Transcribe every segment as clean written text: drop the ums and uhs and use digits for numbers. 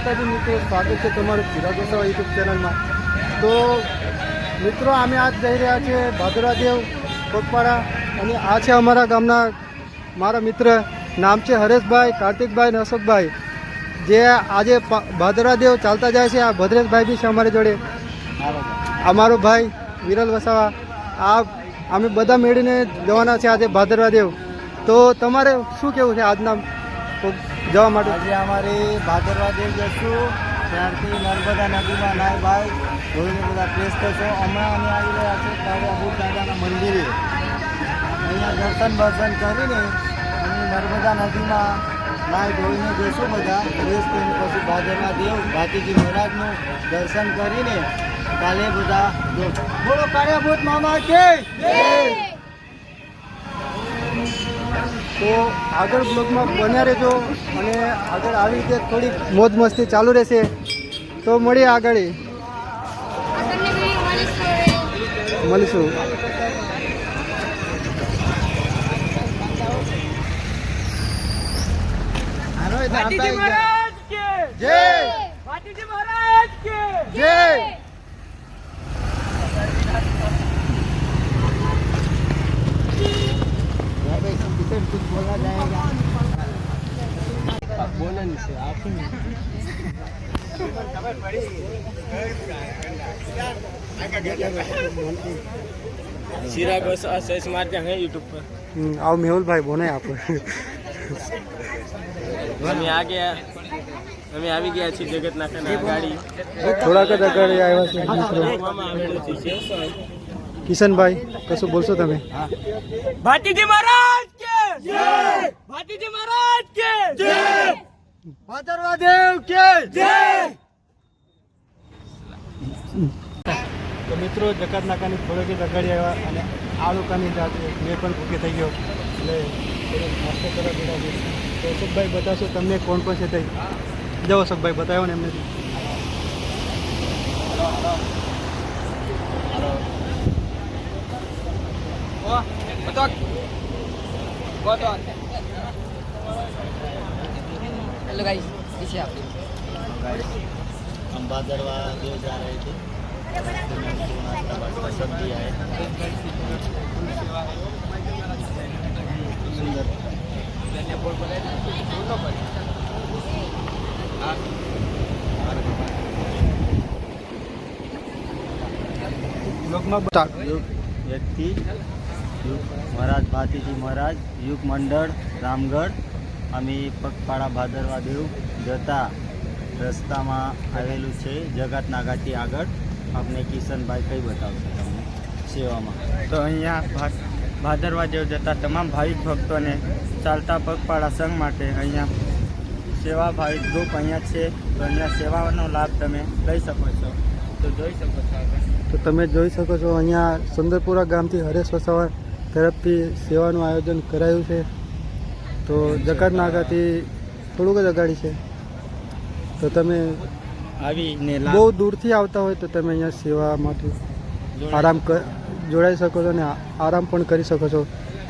માતાજી મિત્રો, સ્વાગત છે તમારું ચિરાગ વસાવા યુટ્યુબ ચેનલમાં। તો મિત્રો અમે આજ જઈ રહ્યા છીએ ભાદરવાદેવ પગપાળા, અને આ છે અમારા ગામના મારા મિત્ર, નામ છે હરેશભાઈ, કાર્તિકભાઈ અને અશોકભાઈ, જે આજે ભાદરવાદેવ ચાલતા જાય છે। આ ભદ્રેશભાઈ બી છે અમારી જોડે, અમારો ભાઈ વિરલ વસાવા। આ અમે બધા મેળીને જવાના છે આજે ભાદરવાદેવ। તો તમારે શું કહેવું છે આજના જવા માટે? આજે અમારે ભાદરવાદેવ જશું, ત્યારથી નર્મદા નદીમાં નાય ભાઈ ધોઈને બધા ફ્રેશ થશો। હમણાં અમે આવી રહ્યા છીએ કાળિયાભૂત દાદાના મંદિરે, અહીંયા દર્શન કરીને અમે નર્મદા નદીમાં નાય ધોઈને જશું બધા ફ્રેશ થઈને, પછી ભાદરવાદેવ ભાતીજી મહારાજનું દર્શન કરીને કાલે બધા બોલો કાળિયાભૂત મામા કે તો આગળ બ્લોગમાં બન્યા રહેજો, અને આગળ આવી રીતે થોડી મોજ મસ્તી ચાલુ રહેશે। તો મળીએ આગળ મળીશું। ભાતીજી મહારાજ કે જય, ભાતીજી મહારાજ કે જય। कुछ बोला जाएगा, बोले नहीं से आप चिराग वसावा सर्च मारते हैं यूट्यूब पर। आओ मेहुल भाई बोले आप। हमें आ गया, हमें આવી ગયા છીએ જગતનાથના ગાડી થોડાક જ આગળ આવ્યા છે મિત્રો। મામા આવેલો છે કિશનભાઈ કશું બોલશો તમે? ભાતીજી મહારાજ કે જય, ભાતીજી મહારાજ કે જય, ભાદરવાદેવ કે જય। તો મિત્રો જકાત નાકાની થોડોક જ આગળ આવ્યા, અને આ લોકોની જાતે મેં પણ ભૂખી થઈ ગયો, એટલે થોડોક નાસ્તો કરવા બેઠા છે। તો અશોકભાઈ બતાવશો તમને કોણ કોણ છે? થઈ જાઓ અશોકભાઈ, બતાવો ને એમને। हेलो गाइस, पीछे आप। हम भादरवादेव जा रहे थे, पसंद किया है सुंदर। व्यक्ति महाराज भातीजी महाराज युग मंडળ રામગઢ, અમે પગપાળા ભાદરવાદેવ જતા રસ્તામાં આવેલું છે જગતના ઘાટી આગળ। આપણે કિશનભાઈ કઈ બતાવશે તમને સેવામાં? તો અહીંયા ભાદરવાદેવ જતા તમામ ભાવિક ભક્તોને ચાલતા પગપાળા સંઘ માટે અહીંયા સેવા ભાવિક ગ્રુપ અહીંયા છે, તો અહીંયા સેવાનો લાભ તમે લઈ શકો છો। તો જોઈ શકો છો આગળ। તો તમે જોઈ શકો છો અહીંયા સુંદરપુરા ગામથી હરેશ વસાવા તરફથી સેવાનું આયોજન કરાયું છે। તો જકાત નાકાથી થોડુંક જ અગાડી છે, તો તમે આવીને બહુ દૂરથી આવતા હોય તો તમે અહીંયા સેવા માટે આરામ જોડાઈ શકો છો, અને આરામ પણ કરી શકો છો।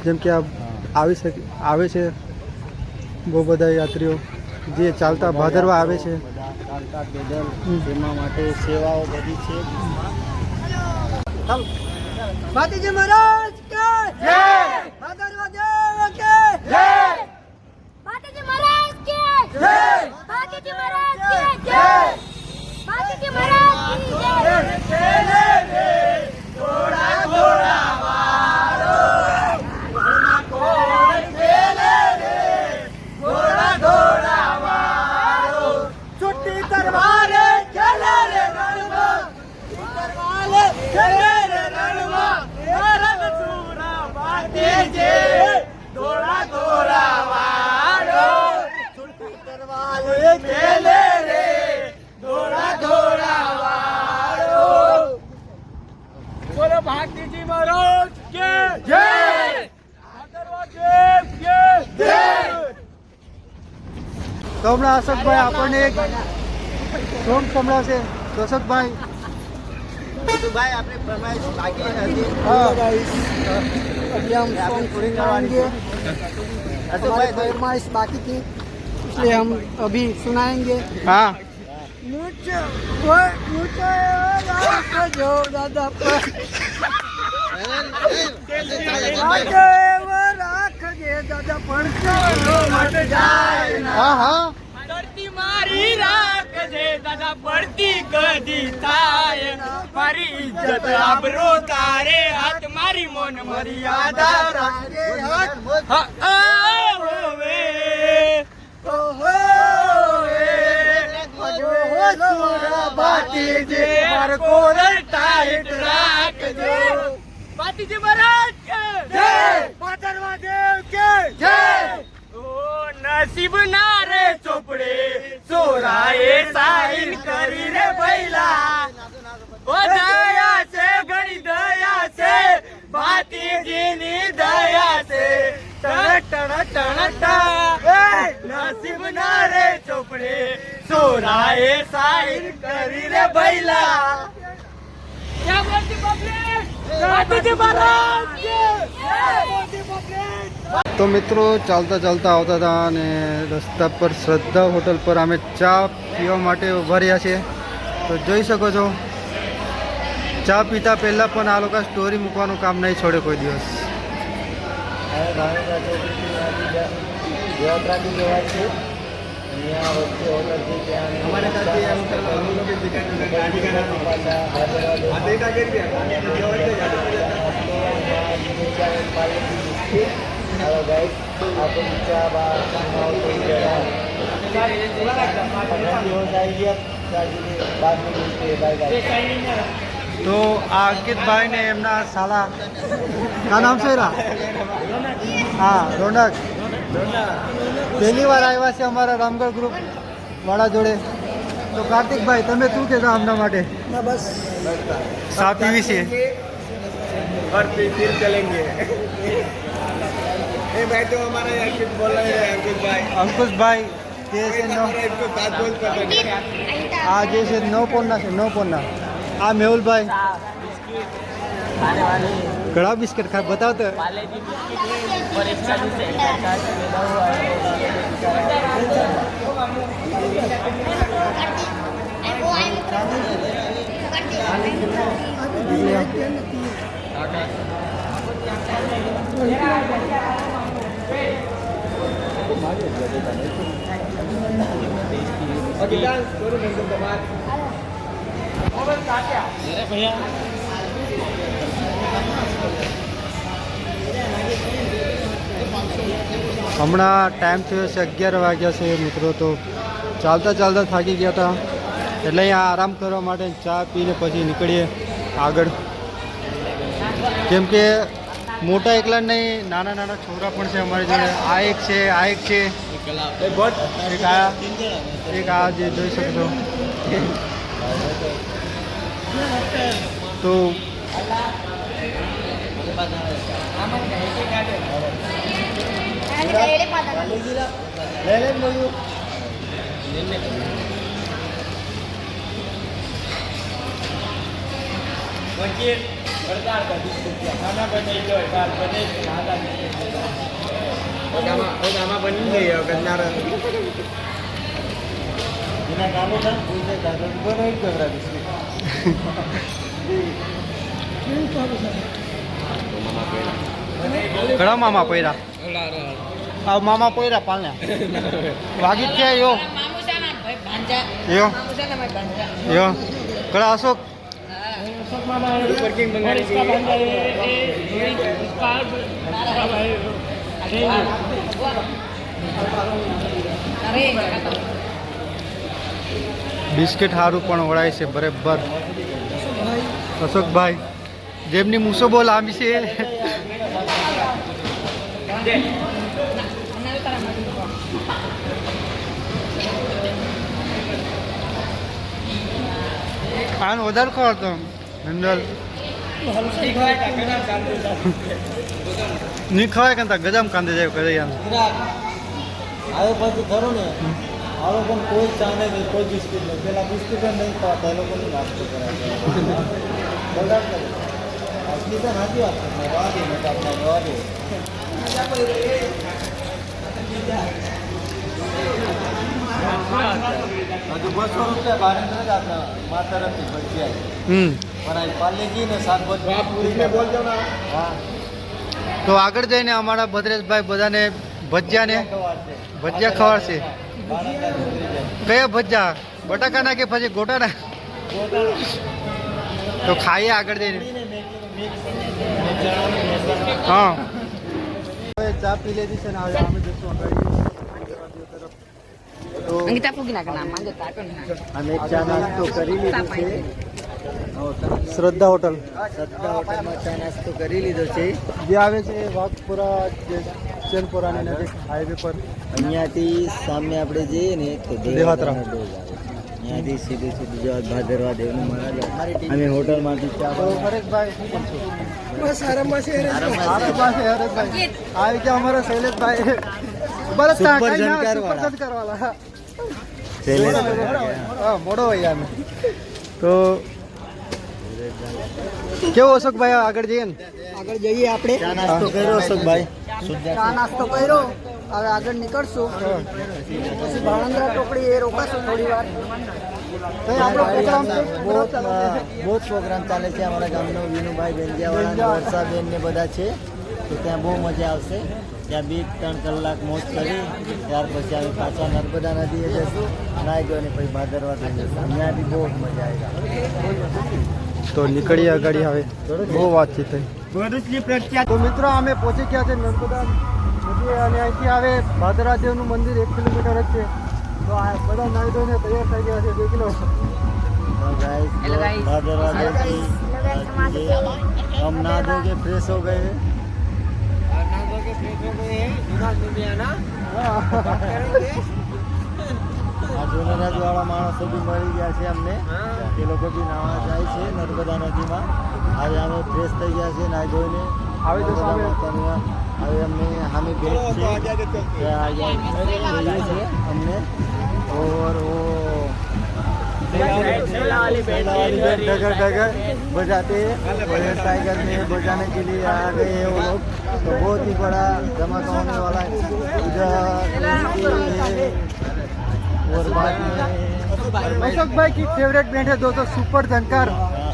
જેમ કે આવે છે બહુ બધા યાત્રીઓ જે ચાલતા ભાદરવા આવે છે, ચાલતા પેદલ તેમાં માટે સેવાઓ બધી છે। ભાતીજી મહારાજ કે જય, ભાદરવાદેવ કે જય, भातीजी महाराज के जय, भातीजी महाराज के जय, भातीजी महाराज की जय। थोड़ा थोड़ा मारो कोई खेले रे, थोड़ा थोड़ा मारो छुट्टी तरवारे खेले रे रणमा, तरवारे खेले रे रणमा, रंग सूरा बाटे जे थोड़ा थोड़ा मारो छुट्टी तरवारे खेले रे, थोड़ा थोड़ा मारो। बोलो भातीजी महाराज के जय, भादरवादेव के जय। તો હમણાં અશોકભાઈ આપણને એક સોંગ સંભળાવશે। તો અશોકભાઈ ભાઈ આપણે ફરમાઈશ બાકી નથી। हाँ। अभी हम सॉन्ग पूरी करवाएंगे। हमारी फरमाइश बाकी थी, इसलिए हम अभी सुनाएंगे। हाँ હા હા ધરતી મારી રાખજે દાદા પડતી કદી થાય મારી ઇજ્જત આબરૂ તારે હાથ મારી મોન મર્યાદા રાખજે હોવે બાતીજી માર કોલર ટાઈટ રાખજો બાતીજી મહારાજ કે જય પાટણવા દેવ કે જય ઓ નસીબ ના રે ચોપડે સોરાએ સાઈન કરી રે ભઈલા ઓ દયા છે ઘણી દયા છે બાતીજી ની દયા છે ટણ ટણ ટણ નસીબ ના રે ચોપડે સોરાએ સાઈન કરી રે ભઈલા क्या बोलती पब्लिक बातीजी महाराज की जय बोलती पब्लिक તો મિત્રો ચાલતા ચાલતા આવતા હતા અને રસ્તા પર શ્રદ્ધા હોટલ પર અમે ચા પીવા માટે ઊભા રહ્યા છીએ તો જોઈ શકો છો ચા પીતા પહેલાં પણ આ લોકો સ્ટોરી મૂકવાનું કામ નહીં છોડે કોઈ દિવસ. हेलो गाइस आपको नीचे बाद में मिलते हैं बाय बाय. તો આ અંકિતભાઈ ને એમના સાલા કા નામ છે એરા હા રોનક પહેલી વાર આવ્યા છે અમારા રામગઢ ગ્રુપ વાળા જોડે. તો કાર્તિકભાઈ તમે શું કહેતા આમના માટે? बस ચા પીવી છે और फिर चलेंगे. ए भाई तो हमारा अंकित बोल रहे हैं अंकित भाई અંકુશભાઈ જે છે નો इसको बात बोल कर આ જે છે નો પોના છે નો પોના. આ મેહુલભાઈ ઘણા બિસ્કિટ ખા બતાવ તો હમણાં ટાઈમ થયો છે 11 વાગ્યા છે મિત્રો. તો ચાલતા ચાલતા થાકી ગયા હતા એટલે અહીંયા આરામ કરવા માટે ચા પીને પછી નીકળીએ આગળ. કેમ કે મોટા એકલા નહીં, નાના નાના છોકરા પણ છે અમારી જોડે. આ એક છે, આ એક છે, એક આ જે જોઈ શકશો. તો बनी गई है गन्नार बिना कालो था पूछे दादा को नहीं कर रहा बिस्किट ઘણા મામા પૈરા આ મામા પૈરા પાલને વાગી જ યો યો યો ઘણા અશોક पार्किंग बंगाली બિસ્કિટ સારું પણ વળાય છે બરાબર. અશોકભાઈ જેમની મૂસો બહુ લાંબી છે આનો વધારે ખવડતો અંદર નહીં ખવાય કરતા ગજામ કાંદે જાય કરે યાર. આવે પછી ખરું ને આ લોકો કોઈ ચા નહીં કોઈ બિસ્કિટ નહીં. પેલા બિસ્કિટ નહીં ખાતા એ લોકોની નાસ્તો કરાવે બગાડ કરે. આજની તો નાખી વાત રવા દે ને આપણે રવા દે. હજુ 200 રૂપિયા ભાડે જ આપણા મા તરફથી ભજીયા પણ આ પાલેજી ને શાકભાજી પૂરીને બોલજો ને. હા તો આગળ જઈને અમારા ભદ્રેશભાઈ બધાને ભજીયા ખવાડશે. કયા ભજીયા? બટાકાના કે પછી ગોટાના? તો ખાઈએ આગળ જઈને. હા હવે ચા પી લીધી છે ને હવે અમે જઈશું આગળ તરફ. તો Kita pergi nak kena manja tak kan. અમે ચા નાસ્તો કરી લીધો છે. શ્રદ્ધા હોટલ સત્તા હોટલમાં ચા નાસ્તો કરી લીધો છે. જે આવે છે વાઘપુરા ચેનપુરાની નજીક હાઈવે પર. અહીંયાથી સામે આપણે જઈએ ને તો દેવાતરા. અહીંયાથી સીધું સીધું જવા ભાદરવા દેવનું મહારાજ. અમે હોટલમાંથી ચા તો હરેશભાઈ શું કરશો? બસ આરામમાં છે હરેશભાઈ. આવી ગયા અમારા શૈલેષભાઈ. બસ સુપર જાણકાર વાળા. કરવાલા શૈલેષભાઈ. હા મોડો હોય અમે. તો કેવો અશોકભાઈ આગળ જઈએ ને? આગળ જઈએ આપણે. ચા નાસ્તો કર્યો અશોકભાઈ? ચા નાસ્તો કર્યો. હવે આગળ નીકળશું. પછી ભાણંદરા ટોકડી એ રોકાશું થોડી વાર. કઈ આપણો પ્રોગ્રામ છે? બહુ જ પ્રોગ્રામ ચાલે છે અમારા ગામનો. વિનુભાઈ બેંજિયાવાળા, વર્ષાબેન ને બધા છે. તો ત્યાં બહુ મજા આવશે. ત્યાં 2-3 કલાક મોજ કરી ત્યાર પછી અમે પાછા નર્મદા નદીએ જઈશું. નાઈ ગયો ને પછી ભાદરવા થઈ જશું. અહીંયા બી બહુ મજા આવી. તો નીકળીએ આગળ. હવે બહુ વાતચીત થઈ. તો મિત્રો અમે પહોંચી ગયા છે નર્મદા નદી અને અહીંથી આવે ભાદરાદેવનું મંદિર 1 કિલોમીટર જ છે. તો આ બધા નાઈ ધોઈને તૈયાર થઈ ગયા છે 2 કિલો. Hello guys. भादरवा देव की हम नहा धो के फ्रेश हो गए. આ જુનાગઢ વાળા માણસો બી મળી ગયા છે અમને. એ લોકો બી નાવા જાય છે નર્મદા નદીમાં. હવે અમે ફ્રેશ થઈ ગયા છે નાઈ ધોઈને. હવે તો સામે હવે અમને સામે ભેટ છે ત્યાં જોઈએ છે અમને. और वो डगर डगर बजाते हैं. टाइगर में बजाने के लिए आ गए हैं वो लोग. तो बहुत ही बड़ा धमाका होने वाला है इधर. और बाद में अशोक भाई की फेवरेट बैंड है दोस्तों सुपर झंकार.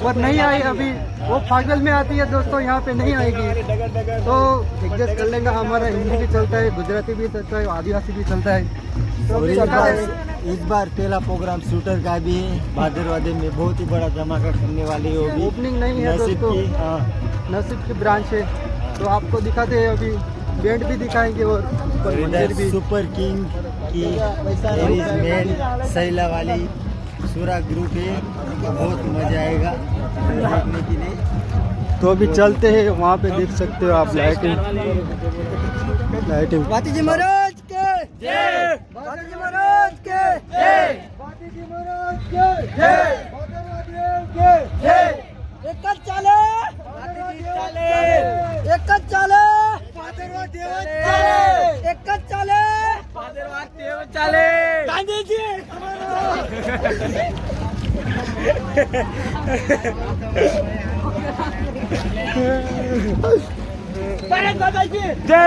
और नहीं आई अभी. वो फागल में आती है दोस्तों, यहाँ पे नहीं आएगी. तो एडजस्ट कर लेंगे. हमारा हिंदी भी चलता है, गुजराती भी चलता है, आदिवासी भी चलता है. तो और इस बार पहला प्रोग्राम शूटर का भी है. भादरवा देव में बहुत ही बड़ा धमाका करने वाली होगी. ओपनिंग नहीं है नसीब दोस्तों, की. हाँ. नसीब की ब्रांच है. तो आपको दिखाते हैं अभी. बैंड भी दिखाएंगे और मंदिर भी. सुपर किंग की मैन सैला वाली सूरा ग्रुप है. बहुत मजा आएगा देखने के लिए. तो अभी चलते हैं वहाँ पे. देख सकते हो आप लाइटिंग. बातीजी महाराज के जय. बातीजी महाराज के जय. बातीजी महाराज के जय. भादरवा देव के जय. एक ज चाले. बातीजी चाले. एक ज चाले. भादरवा देव चाले. एक ज चाले. ભાદરવા દેવ ચાલે. गांधीजी ભારત માતા કી જય.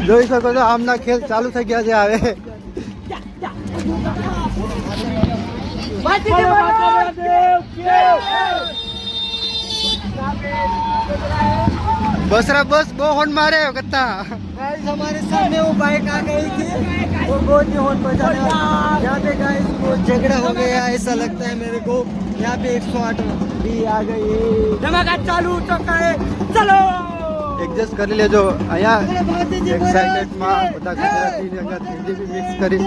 જોઈ શકો છો આમના ખેલ ચાલુ થઈ ગયા છે હવે. બાતીજી મહારાજ बसरा बस बो हॉर्न मारे हो कितना. गाइस हमारे सामने वो बाइक आ गई थी और बहुत ही हॉर्न बजाने वाली. यहाँ पे गाइस वो झगड़ा हो गया ऐसा लगता है मेरे को. यहाँ पे 108 भी आ गई है. ધમાકા ચાલુ ચોકાએ ચલો. એડજસ્ટ કરી લેજો. અહીંયા એક્સાઇટેડમાં બધા ગુજરાતીની અંદર હિન્દી બી મિક્સ કરી.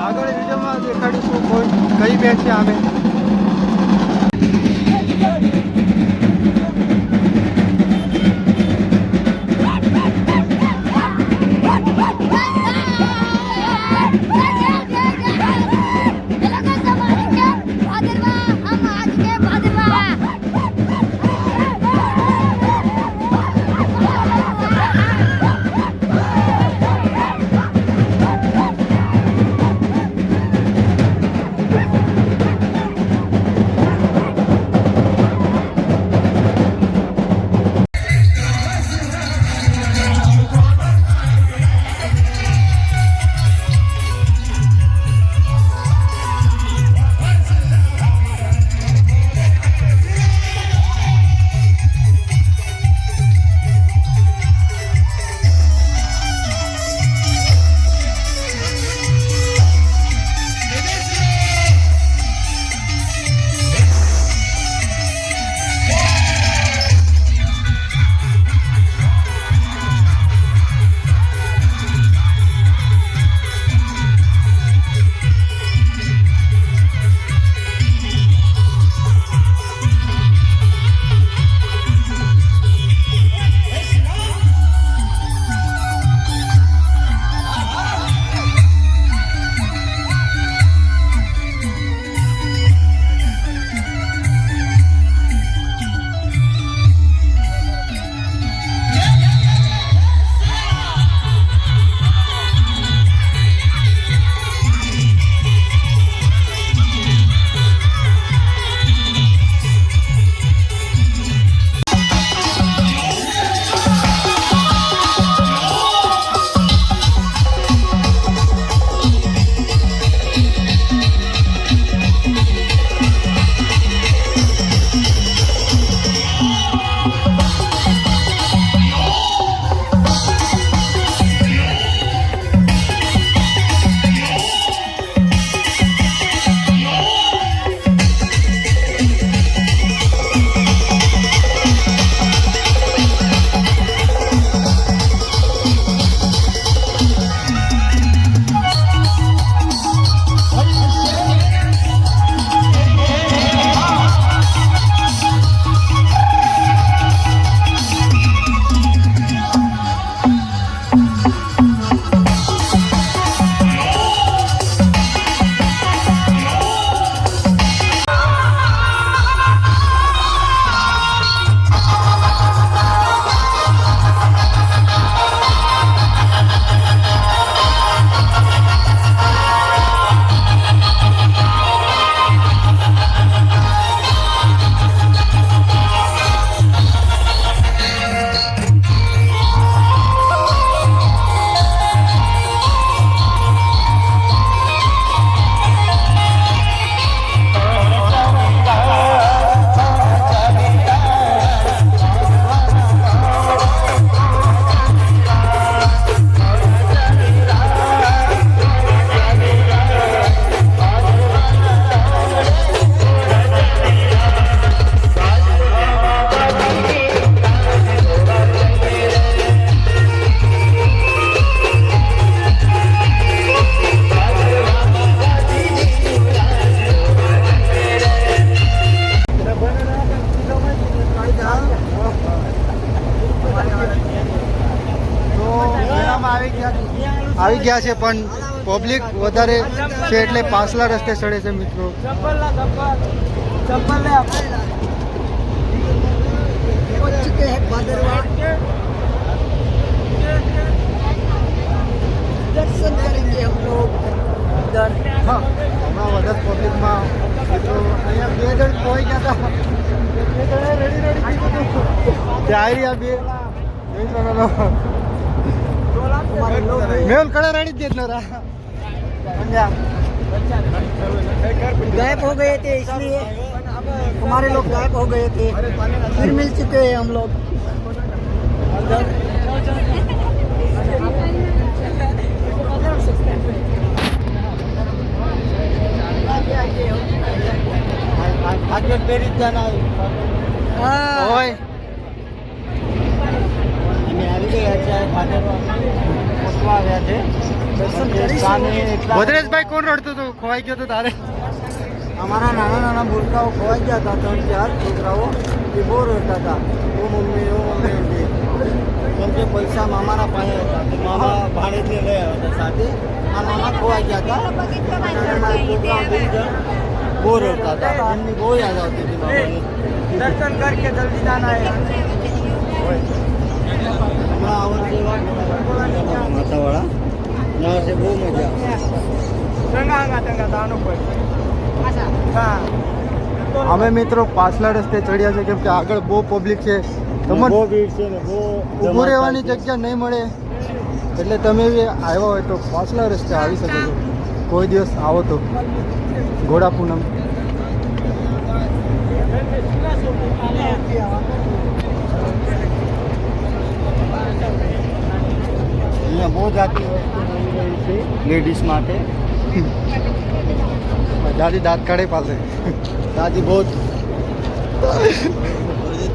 આગળ વિડીયોમાં દેખાડીશું કોઈ કઈ બેન્ડ છે અમે. આવી ગયા છે પણ પબ્લિક વધારે છે એટલે પાછલા રસ્તે ચડે છે મિત્રો. पहुंच चुके हैं भादरवा. दर्शन करेंगे हम लोग इधर. હા હમણાં વધારે પબ્લિકમાં મિત્રો અહીંયા 2 જણ ખોઈ ગયા હતા. 2 જણે રેડી કીધું હતું. ત્યાં આવી રહ્યા 2 જણનો हमारे लोग મેલ કડા રેડી જ દેત નરા. गायब हो गए थे इसलिए हमारे लोग गायब हो गए थे. फिर मिल चुके हैं हम लोग. આગે પેરી જ જાના हाँ. ઓય અમે આવી ગયા છે ભાદરવા પહોંચવા આવ્યા છે. દર્શન કરીશું. સામે એટલા ભદ્રેશભાઈ કોણ રડતું હતું ખોવાઈ ગયો તો તારે? અમારા નાના નાના ભૂલકાઓ ખોવાઈ ગયા હતા 3-4 છોકરાઓ એ બહુ રડતા હતા. ઓ મમ્મી એમથી. કેમ કે પૈસા મામાના પાસે હતા તો મામા ભાડેથી લઈ આવ્યા હતા સાથે. આ મામા ખોવાઈ ગયા હતા અને અમારા છોકરાઓ 2 જણ બહુ રડતા હતા. એમની બહુ યાદ આવતી હતી મામાની. दर्शन करके जल्दी जाना है. હમણાં આવત જેવા માતાવાળા ના છે બહુ મજા टंगा दानों पर. हाँ. અમે મિત્રો પાછલા રસ્તે ચડ્યા છે કેમ કે આગળ બહુ પબ્લિક છે. તમને બહુ ભીડ છે ને બહુ ઊભું રહેવાની જગ્યા નહીં મળે એટલે તમે બી આવ્યા હોય તો પાછલા રસ્તે આવી શકો છો. કોઈ દિવસ આવો તો ઘોડા પૂનમ. અહીંયા બહુ જાતની વસ્તુ મળી રહી છે લેડીઝ માટે. દાદી દાંત કાઢે પાસે. दादी बहुत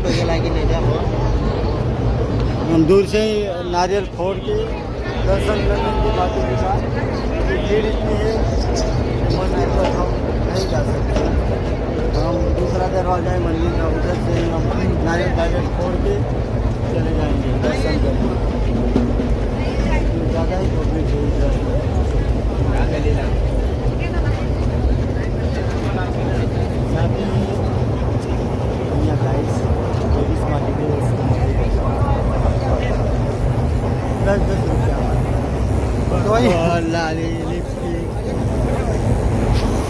पैसे लाके ले जा. हम दूर से ही नारियल फोड़ के दर्शन करने के बाद के साथ भीड़ इतनी है कि मन ऐसा हम नहीं जा सकते. हम दूसरा दरवाजा है मंदिर का उधर से ही हम नारियल फोड़ के चले जाएंगे दर्शन करने. ज़्यादा ही पब्लिक है इधर. અહીંયા ગાઈસ લેડીઝ માટે બી વસ્તુ મળી રહે છે. 10 રૂપિયામાં લાલી લિપસ્ટિક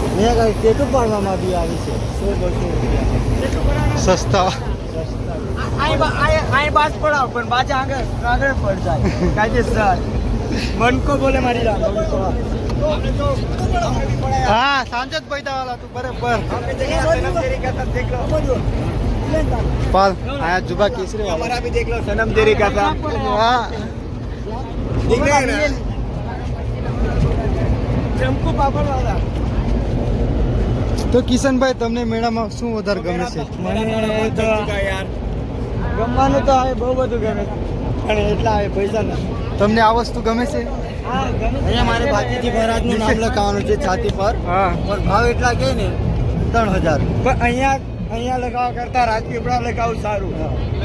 અહીંયા ગાઈસ ટેટુ પાડવામાં બી આવી છે 100-200 રૂપિયા સસ્તા. आई बात पड़ा पर बाजा आगे पड़ जाए कायदेसर मन को बोले मारी ला હા સાંજત પૈદા વાળા તું બરાબર. પાલ આયા જુબા કેસરી વાળા. हमारा भी देख लो सनम तेरी का था. હા दिख रहा है ना चमकू पापड़ वाला. તો કિશનભાઈ તમને મેળામાં શું વધારે ગમે છે? મને તો યાર ગમવાનું તો હવે બહુ બધું ગમે પણ એટલા હવે પૈસા નથી. તમને આ વસ્તુ ગમે છે? અહીંયા મારે ભાતીજી મહારાજનું નામ લખાવવાનું છે છાતી પર. હા પણ ભાવ એટલા કહે ને 3000. પણ અહીંયા લગાવવા કરતા રાજપીપળા લગાવવું સારું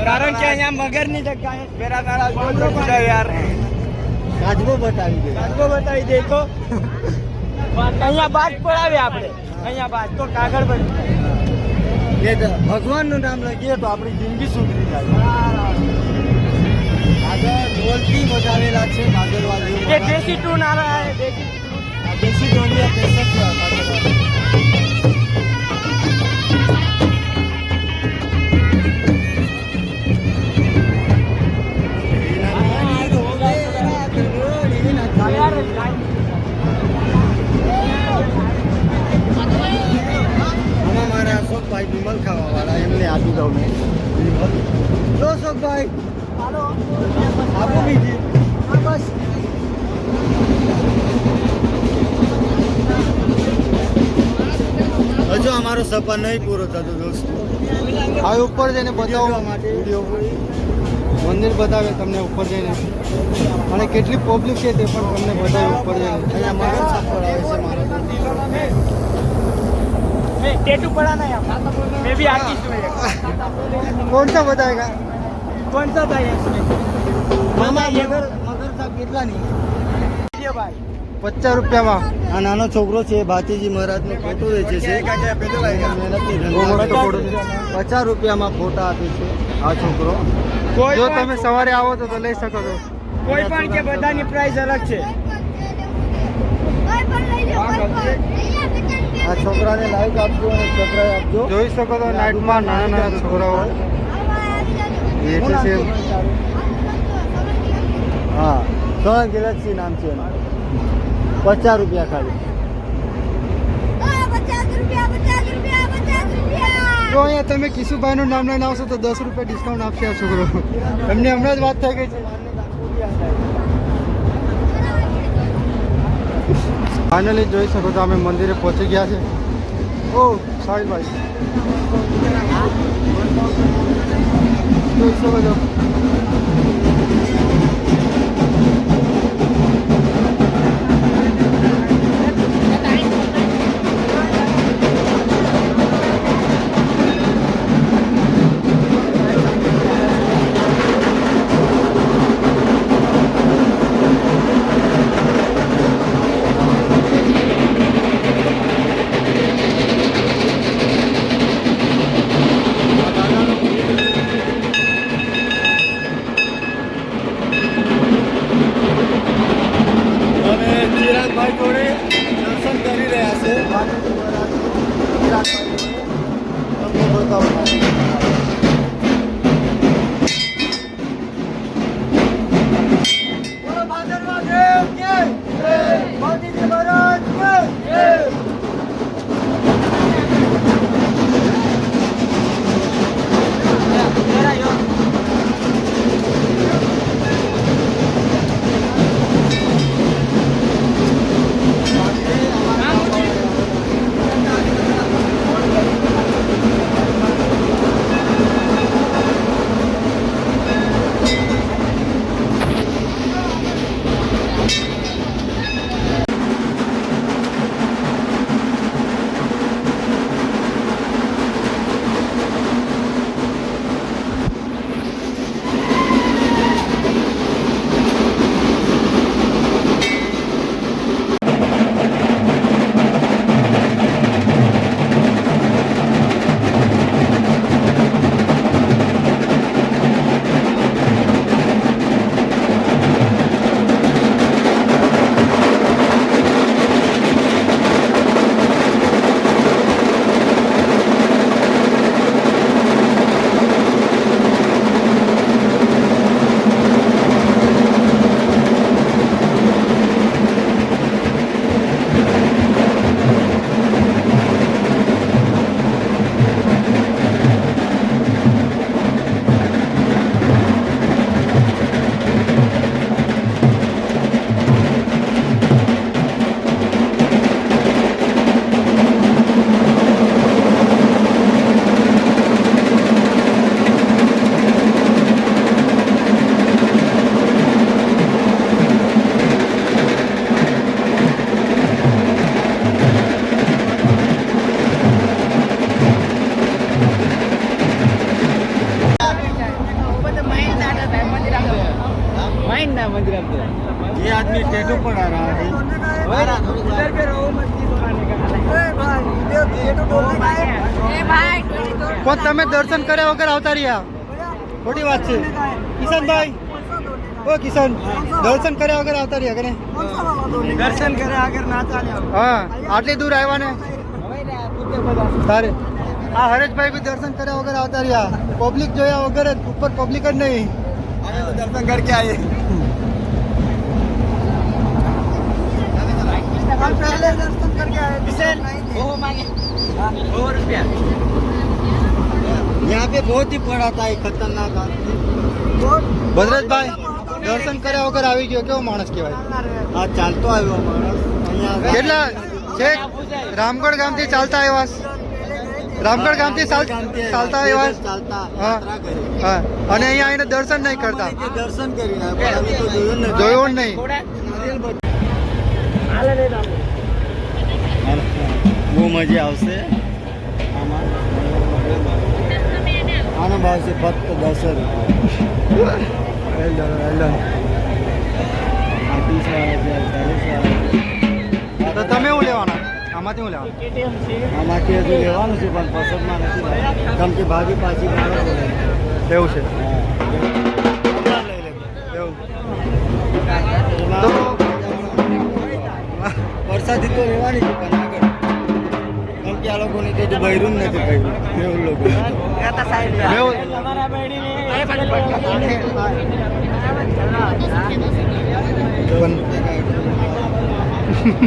કારણ કે અહીંયા મગરની જગ્યાએ વેરા તારા ગોત્રો બધા યાર કાચબો બતાવી દે. કાગળો બતાવી દે તો અહીંયા બાદ પડાવે આપણે અહીંયા બાદ તો કાગળ બની એ ભગવાનનું નામ લખીએ તો આપણી જિંદગી સુધરી જાય. આગળ ઢોલથી બજાવેલા છે ભાદરવા ये જેવું. देसी टून आ रहा है देसी આ દેશી ઢોલિયા કેસેટ છે ભાદરવા. આમાં મારા અશોકભાઈ વિમલ ખાવાવાળા એમને આપી દઉં મેં. જો અશોકભાઈ આપો બીજી. हाँ बस. હજુ અમારો સફર નહીં પૂરો થતો દોસ્તો. આ ઉપર જઈને બતાવો માટે વિડીયો મંદિર બતાવે તમને ઉપર જઈને અને કેટલી પબ્લિક છે તે પણ તમને બતાવે ઉપર જઈને. અહીંયા મગર સાપડ આવે છે મારા. टेटू पड़ा ना यहाँ मैं भी आर्टिस्ट हूँ કોણ સા બતાવેગા? कौन सा था ये મામા મગર સાપ કેટલા નહીં 50 રૂપિયામાં આ નાનો છોકરો છે ભાતીજી મહારાજનો ફોટો વેચે છે મહેનતની બહુ મસ્ત ધંધો. ફોટો છે. 50 રૂપિયામાં ફોટા આપે છે આ છોકરો. જો તમે સવારે આવો તો લઈ શકો છો. કોઈ પણ કે બધાની પ્રાઇસ અલગ છે. કોઈ પણ લઈ લો, કોઈ પણ. અહીંયા 50 આ છોકરાને લાઈક આપજો અને સબસ્ક્રાઇબ આપજો. જોઈ શકો છો નાઇટમાં નાના નાના છોકરાઓ વેચે છે. હા સોનલ ગેલેક્સી નામ છે એનું. 50 રૂપિયા ખાલી. 50 રૂપિયા, 50 રૂપિયા, 50 રૂપિયા. જો અહીંયા તમે કિશુભાઈનું નામ લઈને આવશો તો 10 રૂપિયા ડિસ્કાઉન્ટ આપશે આ છોકરો. એમની હમણાં જ વાત થઈ ગઈ છે. ફાઇનલી જોઈ શકો છો અમે મંદિરે પહોંચી ગયા છે. ઓ સાહિલભાઈ જોઈ શકો છો. અને ચિરાગભાઈ જોડે દર્શન કરી રહ્યા છે ભાતીજી મહારાજ. ચિરાગભાઈ જોડે તમને બતાવું. બોલો ભાદરવા દેવ કે જય. ભાતીજી મહારાજ કે જય. ये आदमी टैटू पढ़ा रहा है. પણ તમે દર્શન કર્યા વગર આવતા રહ્યા. ખોટી વાત છે કિશનભાઈ. ઓ કિશન દર્શન કર્યા વગર આવતા રહ્યા કને. દર્શન કરે આગળ ના ચાલ્યા. હા આટલી દૂર આવ્યા ને તારે. આ હરેશભાઈ બી દર્શન કર્યા વગર આવતા રહ્યા. પબ્લિક જોયા વગર જ. ઉપર પબ્લિક જ નહીં. અમે તો દર્શન करके आए. हम पहले दर्शन करके आए. यहाँ पे बहुत ही बड़ा था एक खतरनाक आदमी. ભદ્રેશભાઈ દર્શન કર્યા વગર આવી ગયો. કેવો માણસ કહેવાય. આ ચાલતો આવ્યો માણસ અહીંયા. કેટલા છે રામગઢ ગામથી ચાલતા આવ્યા. રામગઢ ગામથી ચાલતા આવ્યા. ચાલતા હા. યાત્રા કરી. હા અને અહીંયા આવીને દર્શન નહીં કરતા. કે દર્શન કરીને આવ્યા. પણ અમે તો જોયું નથી. જોયું જ નહીં. બહુ મજા આવશે આમાં. આનો ભાવ છે ફક્ત 10 રૂપિયા. તો તમે શું લેવાના આમાંથી શું લેવાના આમાંથી હજુ લેવાનું છે પણ પસંદમાં નથી લાવ્યા. કેમ કે ભાભી પાછી ભાડો બોલે. એવું છે એવું તો વરસાદી તો રહેવાની છે પણ આગળ કેમ કે આ લોકોને તો બૈરું જ નથી કર્યું એવું લોકો એવું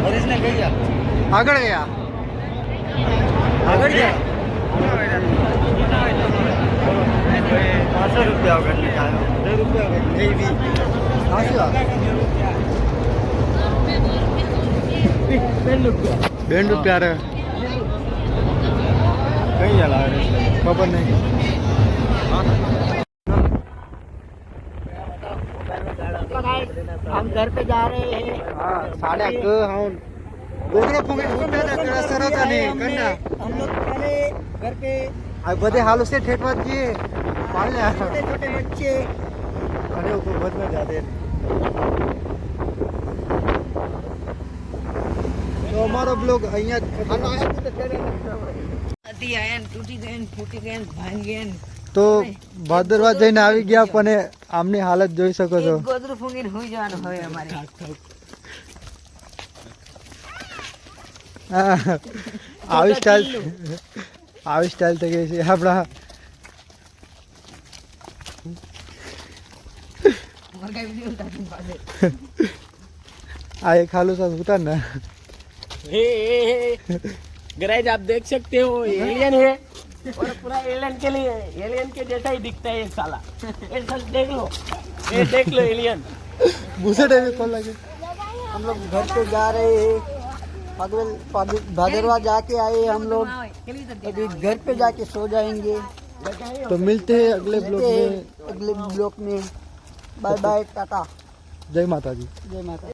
હરેશને કહી જા. આગળ ગયા આગળ જા. 500 રૂપિયા વગર ની ખાયો. 2 રૂપિયા વગર નહીં બી. સાચી વાત બેન રૂપિયા રે કઈ જા લાવે ખબર નહીં हम घर पे जा रहे हैं હા સાડા ક હું ગોગડો ફૂંગી ફૂંગી કડા સરતા નહીં કન્ના हम लोग पहले घर पे આ બધે હાલો છે ઠેઠવા જઈએ પાડ્યા छोटे छोटे बच्चे અને ઉપર બદલા જાતે તો અમારો બ્લોગ અહીંયા જ ખતમ. टूटी गए फूटी गए भांग गए તો ભાદરવા જઈને આવી ગયા પણ આમની હાલત જોઈ શકો છો ગોદરું ફૂંગીને હોઈ જવાનું હવે અમારે હા, આવી સ્ટાઇલ થઈ ગઈ છે આપણા આ એક હાલું सा ઉતાર ને गाइस आप देख सकते हो एलियन है और पूरा एलियन के लिए एलियन के जैसा ही दिखता है ये साला ये देख लो एलियन भूसे टाइप कौन लगे हम लोग घर पे जा रहे हैं भादरवा जाके आए हम लोग अभी घर पे जाके सो जाएंगे तो मिलते हैं अगले ब्लॉग में अगले ब्लॉक में बाय बाय टाटा जय माता दी जय माता